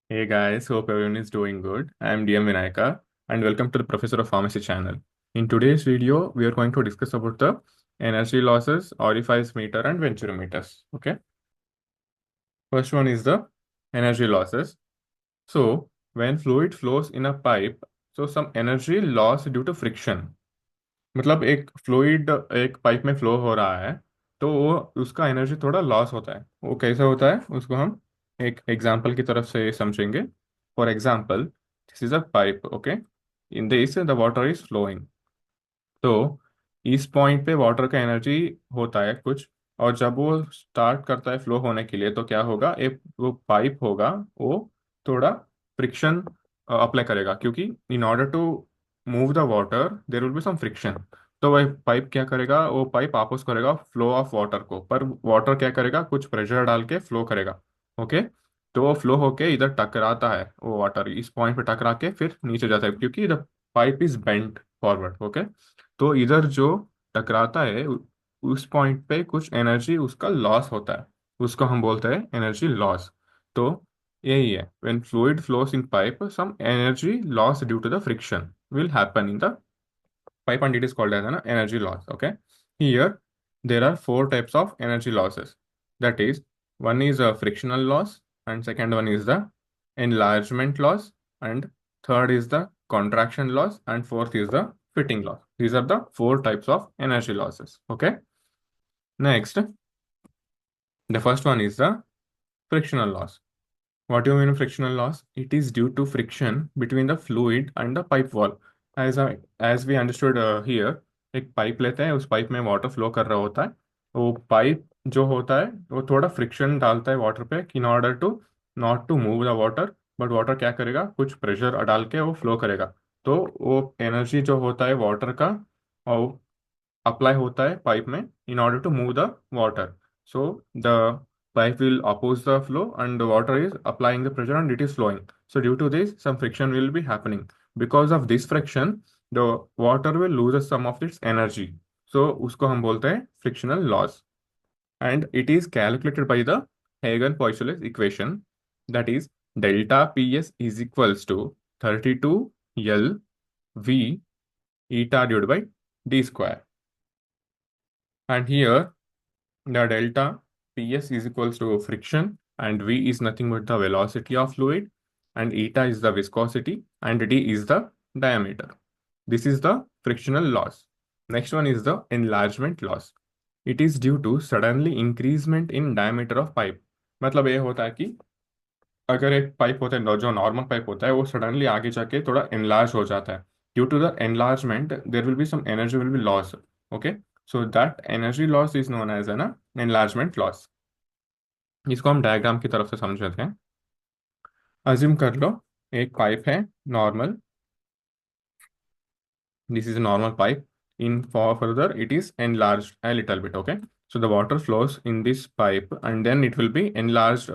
Hey guys, hope everyone is doing good. I am DM Vinayaka and welcome to the Professor of Pharmacy channel. In today's video, we are going to discuss about the energy losses, Orifice meter and Venturi meters. Okay. First one is the energy losses. So when fluid flows in a pipe, so some energy loss due to friction. मतलब एक fluid एक pipe में flow हो रहा है तो वो उसका एनर्जी थोड़ा लॉस होता है। वो कैसे होता है उसको हम एक एग्जांपल की तरफ से समझेंगे। For example this is a pipe. Okay, in this the water is flowing. तो इस पॉइंट पे वाटर का एनर्जी होता है कुछ, और जब वो स्टार्ट करता है फ्लो होने के लिए तो क्या होगा, एक वो पाइप होगा, वो थोड़ा फ्रिक्शन अप्लाई करेगा, क्योंकि in order to move the water there will be some friction. तो वह पाइप क्या करेगा, वो पाइप अपोज करेगा फ्लो ऑफ वाटर को, पर वाटर क्या करेगा, कुछ प्रेशर डाल के फ्लो करेगा। ओके, तो वो फ्लो होके इधर टकराता है, वो वाटर इस पॉइंट पे टकरा के फिर नीचे जाता है, क्योंकि the pipe is bent forward. Okay, तो इधर जो टकराता है उस पॉइंट पे कुछ एनर्जी उसका लॉस होता है, उसको हम बोलते हैं एनर्जी लॉस। तो यही है, when fluid flows in pipe some energy loss due to the friction will happen in the pipe and it is called as an energy loss. Okay, here there are four types of energy losses. That is, one is a frictional loss, and second one is the enlargement loss, and third is the contraction loss, and fourth is the fitting loss. These are the four types of energy losses. Okay, next, the first one is the frictional loss. What do you mean frictional loss? It is due to friction between the fluid and the pipe wall. As we understood here, एक pipe लेते हैं, उस pipe में water flow कर रहा होता है। वो पाइप जो होता है वो थोड़ा फ्रिक्शन डालता है वाटर पे, in order to not to move the water, but water क्या करेगा, कुछ प्रेशर डाल के वो फ्लो करेगा। तो वो एनर्जी जो होता है वाटर का, और apply होता है पाइप में in order to move the water. So the pipe will oppose the flow and the water is applying the pressure and it is flowing. So due to this, some friction will be happening. Because of this friction, the water will lose some of its energy. So उसको हम बोलते हैं frictional loss. And it is calculated by the Hagen-Poiseuille's equation. That is, delta PS is equals to 32 L V eta divided by d square. And here the delta PS is equals to friction, and V is nothing but the velocity of fluid, and eta is the viscosity, and d is the diameter. This is the frictional loss. Next one is the enlargement loss. It is due to suddenly increasement in diameter of pipe. मतलब ये होता है कि अगर एक pipe होता है जो नॉर्मल पाइप होता है वो सडनली आगे जाके थोड़ा एनलार्ज हो जाता है। Due to the enlargement there will be some energy will be loss. Okay, so that energy loss is known as an enlargement loss. इसको हम डायग्राम की तरफ से समझते हैं। अज्यूम कर लो एक पाइप है normal, this is a normal pipe. In for further, it is enlarged a little bit. Okay, so the water flows in this pipe and then it will be enlarged,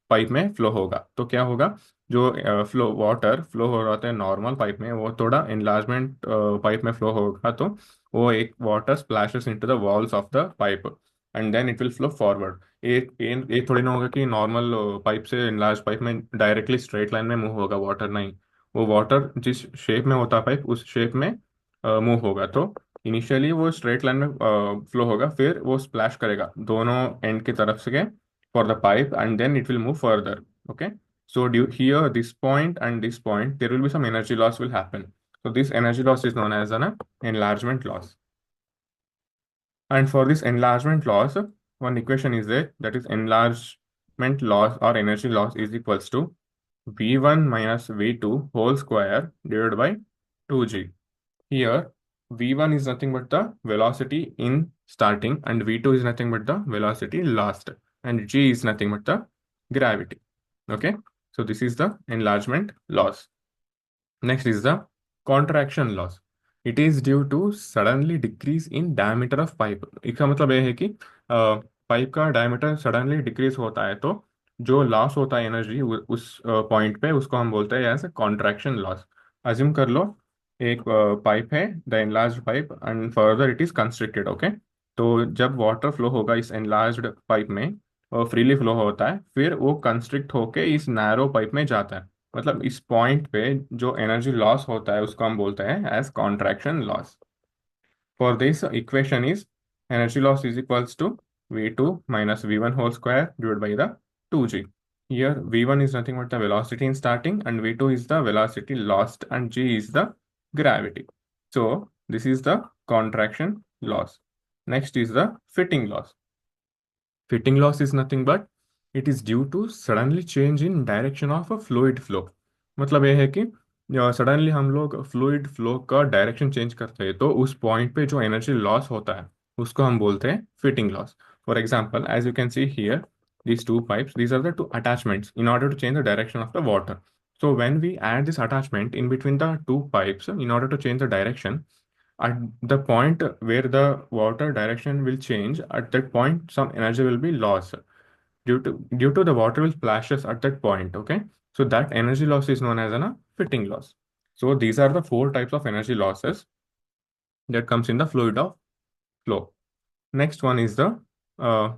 pipe में flow होगा। तो क्या होगा, जो flow water flow हो रहा था normal pipe में वो थोड़ा एनलार्जमेंट पाइप में फ्लो होगा, तो वो एक water splashes into the walls of the pipe and then it will flow forward. ये थोड़ी ना होगा कि नॉर्मल पाइप से एनलार्ज पाइप में डायरेक्टली स्ट्रेट लाइन में मूव होगा वाटर, नहीं। वो वाटर जिस शेप में होता है पाइप उस शेप में मूव होगा। तो इनिशियली वो स्ट्रेट लाइन में फ्लो होगा, फिर वो स्प्लैश करेगा दोनों एंड की तरफ से for the pipe and then it will move further. Okay, so due here this point and this point there will be some energy loss will happen. So this energy loss is known as an enlargement loss. And for this enlargement loss, one equation is there, that is enlargement loss or energy loss is equals to V1 minus V2 whole square divided by 2g. Here V1 is nothing but the velocity in starting and V2 is nothing but the velocity last, and g is nothing but the gravity. Okay, so this is the enlargement loss. Next is the contraction loss. It is due to suddenly decrease in diameter of pipe. इसका मतलब ये है कि pipe का diameter suddenly decrease होता है, तो जो लॉस होता है एनर्जी उस पॉइंट पे उसको हम बोलते हैं एज कॉन्ट्रैक्शन लॉस। अज्यूम कर लो एक पाइप है, the enlarge pipe, and further it is constricted. Okay, तो जब वाटर फ्लो होगा इस एनलार्ज्ड पाइप में, फ्रीली फ्लो होता है, फिर वो कंस्ट्रिक्ट होके इस नैरो पाइप में जाता है। मतलब इस पॉइंट पे जो एनर्जी लॉस होता है उसको हम बोलते हैं as contraction loss. For this equation is energy loss is equals to V2 minus V1 whole square divided by the 2G. Here V1 is nothing but the velocity in starting and V2 is the velocity lost and G is the gravity. So this is the contraction loss. Next is the fitting loss. Fitting loss is nothing but it is due to suddenly change in direction of a fluid flow. मतलब ये है कि suddenly हम लोग fluid flow का direction change करते हैं तो उस पॉइंट पे जो एनर्जी लॉस होता है उसको हम बोलते हैं fitting loss. For example as you can see here these two pipes, these are the two attachments in order to change the direction of the water. So when we add this attachment in between the two pipes in order to change the direction, at the point where the water direction will change, at that point some energy will be lost due to the water will splashes at that point. Okay, so that energy loss is known as a fitting loss. So these are the four types of energy losses that comes in the fluid of flow. Next one is the uh,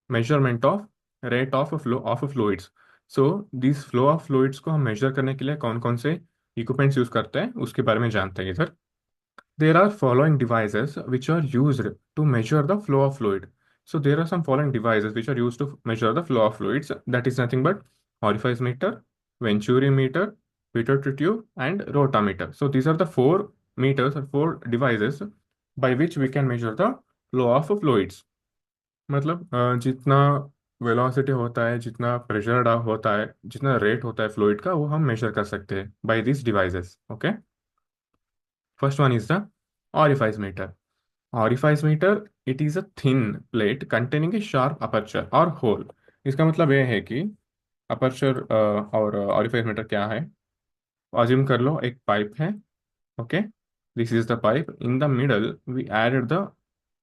measurement of rate of flow of fluids. So this flow of fluids को हम measure करने के लिए कौन कौन से equipments use करते हैं उसके बारे में जानते हैं इधर। There are following devices which are used to measure the flow of fluid. So there are some following devices which are used to measure the flow of fluids. That is nothing but Orifice meter, Venturi meter, Venturi tube, and rotameter. So these are the four meters or four devices by which we can measure the flow of fluids. मतलब जितना velocity होता है, जितना pressure होता है, जितना rate होता है फ्लूइड का, वो हम मेजर कर सकते हैं by this devices. Okay, first one is the Orifice meter. Orifice meter, it is a thin plate containing a sharp aperture or hole. इसका मतलब ये है कि अपर्चर और ऑरिफाइस मीटर क्या है। अज्यूम कर लो एक पाइप है। Okay, this is the pipe, in the middle we added the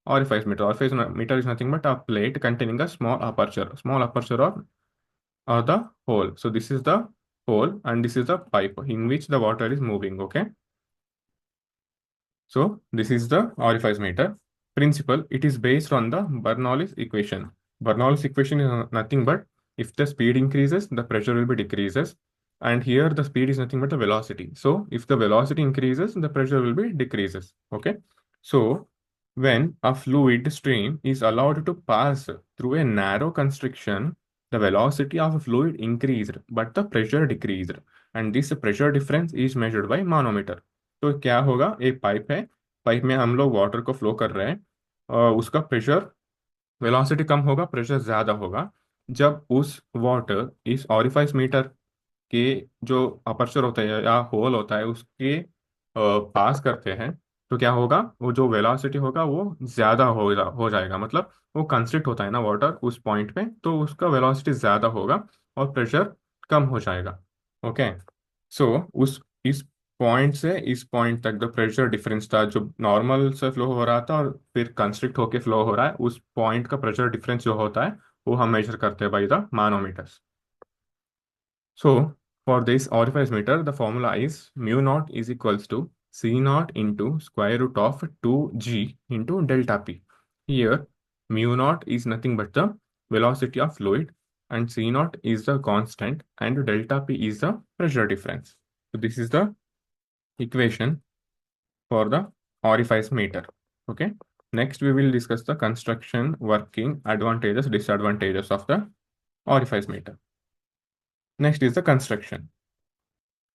orifice meter. Orifice meter is nothing but a plate containing a small aperture or the hole. So this is the hole and this is the pipe in which the water is moving. Okay, so this is the orifice meter. Principle, it is based on the Bernoulli's equation. Bernoulli's equation is nothing but if the speed increases, the pressure will be decreases. And here the speed is nothing but the velocity. So if the velocity increases, the pressure will be decreases. Okay. So when a fluid stream is allowed to pass through a narrow constriction, the velocity of a fluid increased, but the pressure decreased. And this pressure difference is measured by manometer. तो क्या होगा, एक pipe है, pipe में हम लोग water को flow कर रहे हैं और उसका प्रेशर, वेलोसिटी कम होगा, प्रेशर ज़्यादा होगा। जब उस वाटर इस ऑरिफाइस मीटर के जो अपर्चर होता है या होल होता है उसके पास करते हैं तो क्या होगा, वो जो वेलोसिटी होगा वो ज़्यादा हो जाएगा। मतलब वो कंस्ट्रिक्ट होता है ना वाटर उस पॉइंट पे, तो उसका वेलोसिटी ज़्यादा होगा और प्रेशर कम हो जाएगा। ओके, सो उस इस पॉइंट से इस पॉइंट तक द प्रेशर डिफरेंस था जो नॉर्मल से फ्लो हो रहा था और फिर कंस्ट्रिक्ट होके फ्लो हो रहा है, उस पॉइंट का प्रेशर डिफरेंस जो होता है वो हम मेजर करते हैं by the manometers. So for this orifice meter, the formula is mu naught is equals to C naught into square root of 2G into delta P. Here, mu naught is nothing but the velocity of fluid and C naught is the constant and delta P is the pressure difference. So this is the equation for the orifice meter. Okay. Next, we will discuss the construction, working, advantages, disadvantages of the orifice meter. Next is the construction.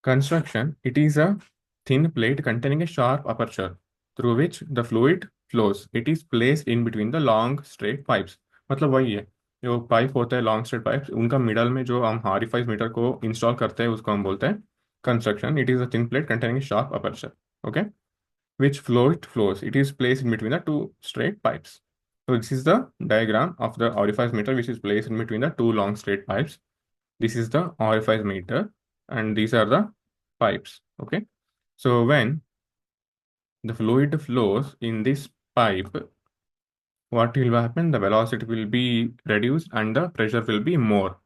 Construction, it is a thin plate containing a sharp aperture through which the fluid flows. It is placed in between the long straight pipes. मतलब वही है, जो pipe होता है long straight pipe, उनका middle में जो हम हारीफाइज मीटर को इंस्टॉल करते हैं उसको हम बोलते हैं construction. It is a thin plate containing sharp aperture. Okay, which flows. It is placed in between the two straight pipes. So this is the diagram of the orifice meter which is placed in between the two long straight pipes. This is the orifice meter and these are the pipes. Okay, so when the fluid flows in this pipe, what will happen, the velocity will be reduced and the pressure will be more.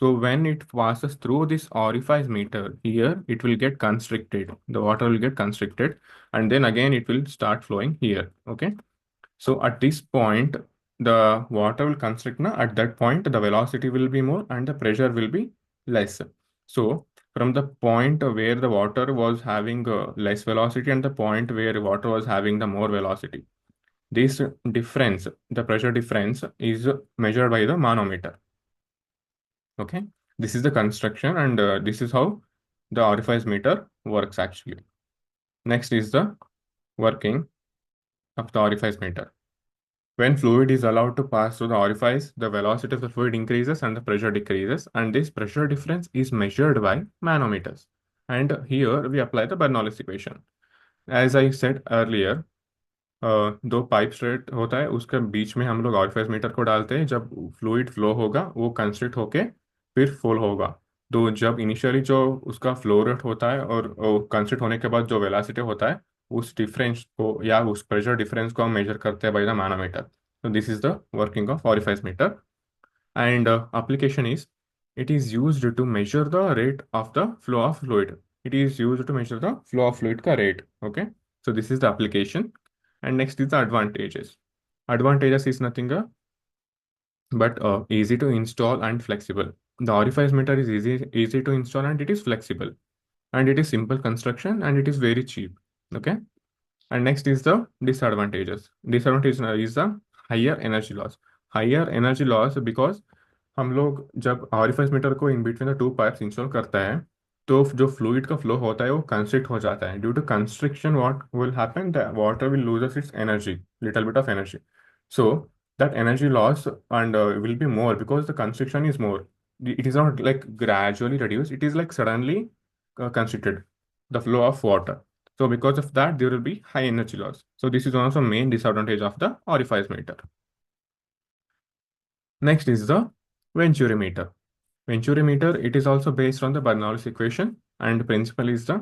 So when it passes through this orifice meter here, it will get constricted, the water will get constricted and then again it will start flowing here. Okay, so at this point the water will constrict na, at that point the velocity will be more and the pressure will be less. So from the point where the water was having less velocity and the point where water was having the more velocity, this difference, the pressure difference, is measured by the manometer. Okay, this is the construction, and this is how the orifice meter works actually. Next is the working of the orifice meter. When fluid is allowed to pass through the orifice, the velocity of the fluid increases and the pressure decreases, and this pressure difference is measured by manometers. And here we apply the Bernoulli's equation. As I said earlier, दो pipe straight होता है, उसके बीच में हम लोग orifice metre को डालते हैं। जब फ्लूइड फ्लो होगा वो कंस्ट्रिक्ट होके फिर फुल होगा। तो जब इनिशियली जो उसका फ्लो रेट होता है और कंस्ट्रिक्ट होने के बाद जो वेलोसिटी होता है, उस डिफरेंस को या उस प्रेशर डिफरेंस को हम मेजर करते हैं बाय द मैनोमीटर। तो this is the working of orifice meter, and application is it is used to measure the rate of the flow of fluid. It is used to measure the flow of fluid ka rate. Okay, so this is the application. And next is the advantages. Advantages is nothing but easy to install and flexible. The orifice meter is easy to install and it is flexible, and it is simple construction and it is very cheap. Okay, and next is the disadvantages. Disadvantage is the higher energy loss. Higher energy loss because हम लोग जब orifice metre को in between the two pipes install करता है, तो जो fluid का flow होता है वो कंस्ट्रिक्ट हो जाता है। Due to constriction what will happen, the water will lose its energy, little bit of energy. So that energy loss and will be more because the constriction is more. It is not like gradually reduced, it is like suddenly constricted, the flow of water. So because of that there will be high energy loss. So this is also main disadvantage of the orifice meter. Next is the Venturi meter. Venturi meter, it is also based on the Bernoulli's equation, and principle is the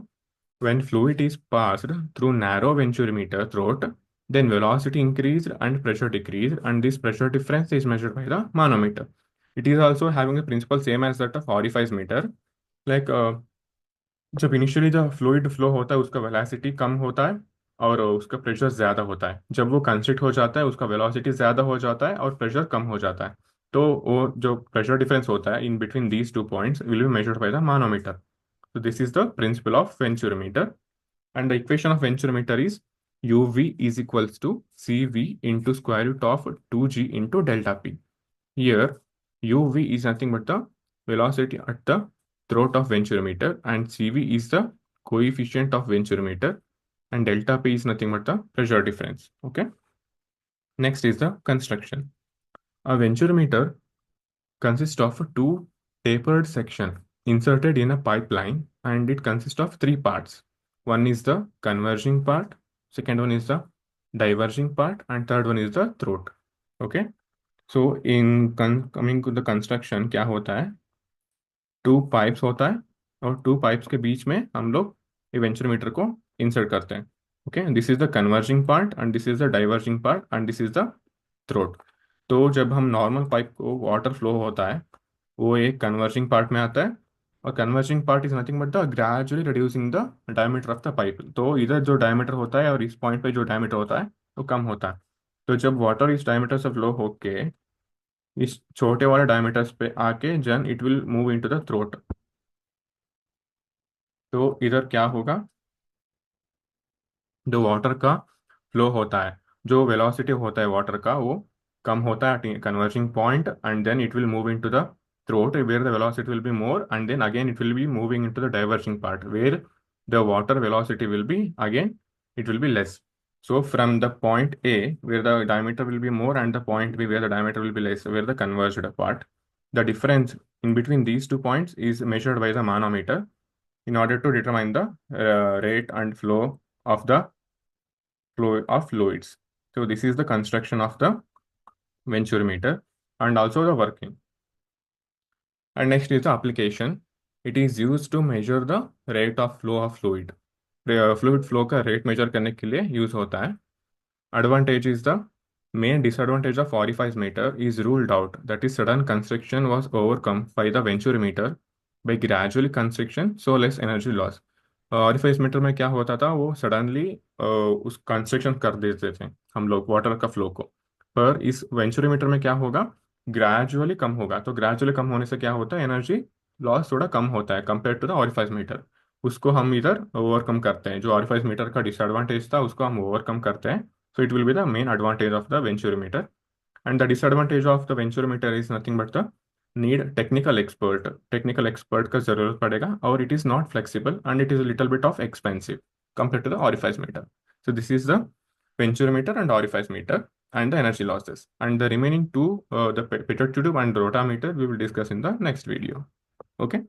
when fluid is passed through narrow Venturi meter throat, then velocity increased and pressure decreased, and this pressure difference is measured by the manometer. It is also having a principle same as that of orifice meter. Like जब initially जब fluid flow होता है उसका velocity कम होता है और उसका pressure ज़्यादा होता है। जब वो कंस्ट्रिक्ट हो जाता है उसका वेलोसिटी ज़्यादा हो जाता है और प्रेशर कम हो जाता है। तो वो जो प्रेशर डिफरेंस होता है in between these two points will be measured by the manometer. So this is the principle of venturimeter, and the equation of venturimeter is uv is equals to cv into square root of 2g into delta p. Here uv is nothing but the velocity at the throat of venturimeter, and cv is the coefficient of venturimeter, and delta p is nothing but the pressure difference. Okay, next is the construction. A venturimeter consists of two tapered sections inserted in a pipeline, and it consists of three parts. One is the converging part, second one is the diverging part, and third one is the throat. Okay, so in coming to the construction, क्या होता है, to pipes होता है और to pipes के बीच में हम लोग इवेंचुरोमीटर को इंसर्ट करते हैं। Okay, this is the converging part and this is the diverging part and this is the throat. तो जब हम नॉर्मल पाइप को वाटर फ्लो होता है वो एक कन्वर्जिंग पार्ट में आता है, और converging part is nothing but the gradually reducing the diameter of the pipe. तो इधर जो डायमीटर होता है और इस पॉइंट पे जो डायमीटर होता है वो कम होता है। तो जब वाटर इस डायमीटर से फ्लो होके इस छोटे वाले डायमीटर्स पे आके जन it will move into the throat. तो इधर क्या होगा, जो वाटर का फ्लो होता है, जो वेलोसिटी होता है वाटर का वो कम होता है at converging point, and then it will move into the throat where the velocity will be more, and then again it will be moving into the diverging part where the water velocity will be again it will be less. So from the point A where the diameter will be more and the point B where the diameter will be less, where the converged part, the difference in between these two points is measured by the manometer in order to determine the rate and flow of the flow of fluids. So this is the construction of the venturimeter and also the working. And next is the application. It is used to measure the rate of flow of fluid. Fluid flow का rate measure करने के लिए use होता है. Advantage is the main disadvantage of orifice meter is ruled out. That is sudden constriction was overcome by the venturimeter by gradually constriction, so less energy loss. Orifice meter में क्या होता था, वो सडनली उस construction कर देते थे हम लोग वाटर का फ्लो को। पर इस वेंचुरीमीटर में क्या होगा, ग्रेजुअली कम होगा। तो ग्रेजुअली कम होने से क्या होता है, एनर्जी लॉस थोड़ा कम होता है compare to the orifice meter. उसको हम इधर ओवरकम करते हैं, जो ऑरिफाइस मीटर का डिसएडवांटेज था उसको हम ओवरकम करते हैं। So it will be the main advantage of the venturimeter. And the disadvantage of the venturometer is nothing but the need technical expert. Technical expert का जरूरत पड़ेगा, और it is not flexible and it is a little bit of expensive compared to the orifice meter. So this is the venturometer and orifice meter and the energy losses. And the remaining two, the pitot tube and rotameter, we will discuss in the next video. Okay.